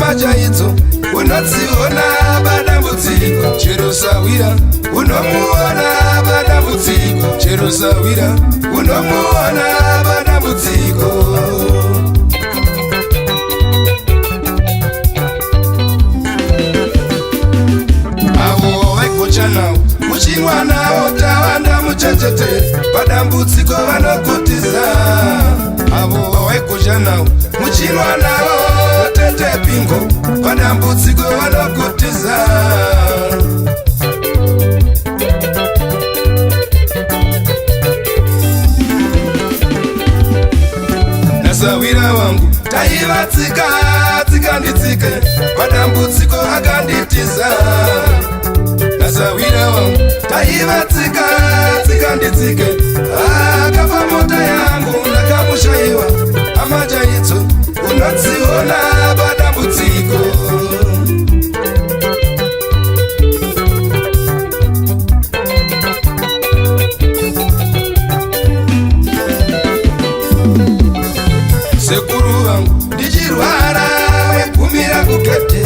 amajaidzo unodziona padambudziko chero sawira unomuona padambudziko chero sawira unomuona padambudziko avo vaikocha nawo muchinwa nawo tawanda muchechete padambudziko vanokutiza avo vaikocha nawo muchinwa nawo tete pingo padambudziko vanokutiza nasawira wangu taivatsika nditsike padambudziko akanditiza nasawira wangu taivatsika nditsike akafa mota yangu ndakamushaiwa amajaidzo unodziona padambudziko sekuru vangu ndichirwara wegumira kugete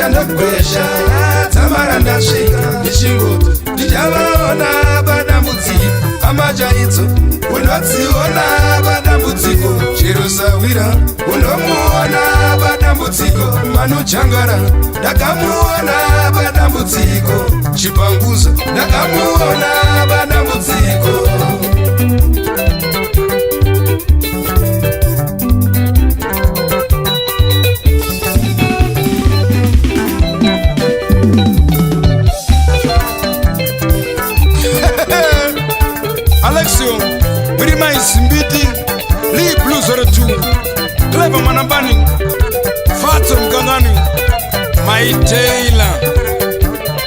ndakwesha dzamara ndasvika ndichingoti ndichavaona padambudziko amajaidzo unodziona padambudziko chero sawira unomuona padambudziko manojangara ndakamuona padambudziko chipanguzo ndakamuona padambudziko Alexio, Brima Isimbiti, Lee Blue 02, Clever Manabani, Fatum Gangani, My Taylor.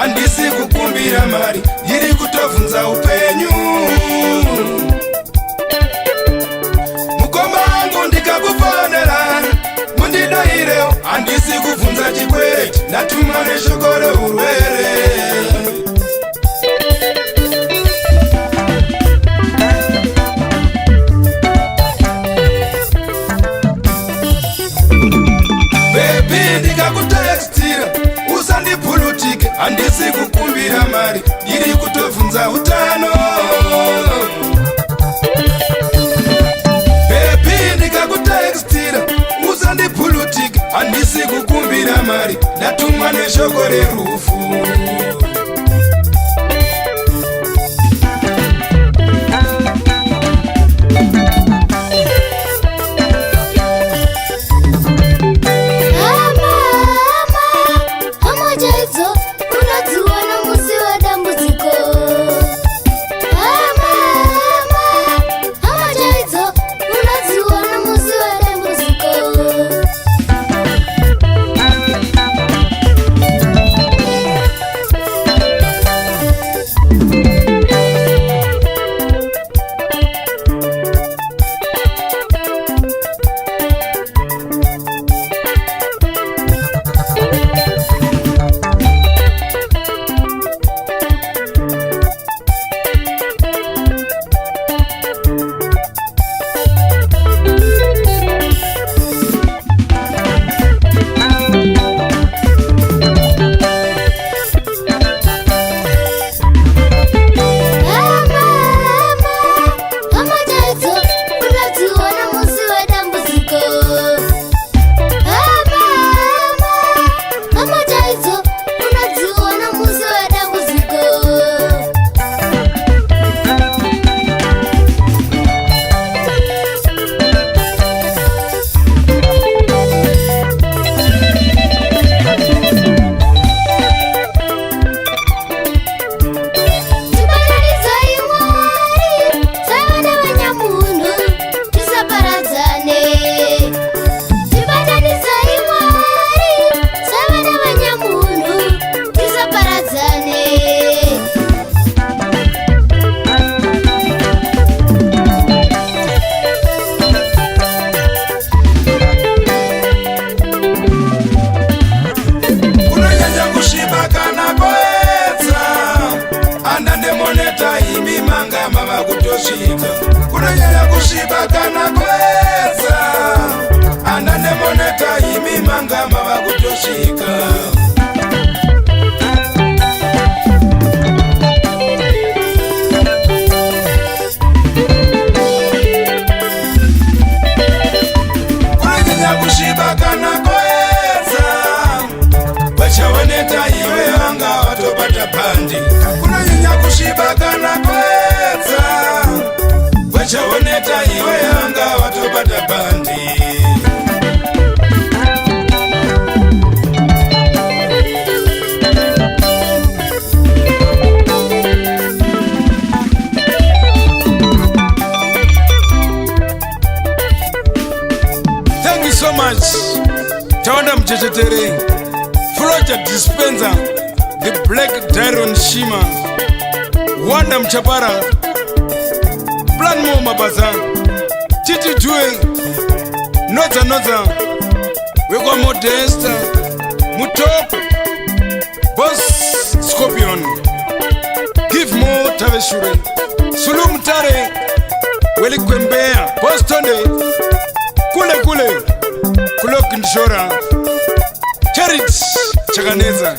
Andisi kukumbira mari yiri kutovunza upenyu mukoma wangu ndikakufonera mundidoireo andisi kuvunza chikwere ndatuma neshoko reurwere bebi ndikakutekstira usandipulutike andisi kukumbira mari iri kutovunza utano bebi ndikakutekstira usandipulutike andisi kukumbira mari ndatumwa neshoko rerufu vakutosvika kunonyanya kusviba kana kwedza ananemoneta imi mangama vakutosvika kunonyanya kusviba kana kwedza vachaoneta iwe vanga watobata pandi kunonyanya kusviba kana kwedza vachaoneta iwe vanga watobata pandi Thank you so much. Tawanda mchechetere Floja Dispenser, the Black Diron Shima, Wanda Mchapara, Planmo Mabaza, Titi Due, Noza, Wegwa Modesta, Mutop, Boss Scorpion, Give More Taveshure, Sulum Tare, Weli Kwembea, Boston, Kule, Kulok Nshora, Charity Chaganeza.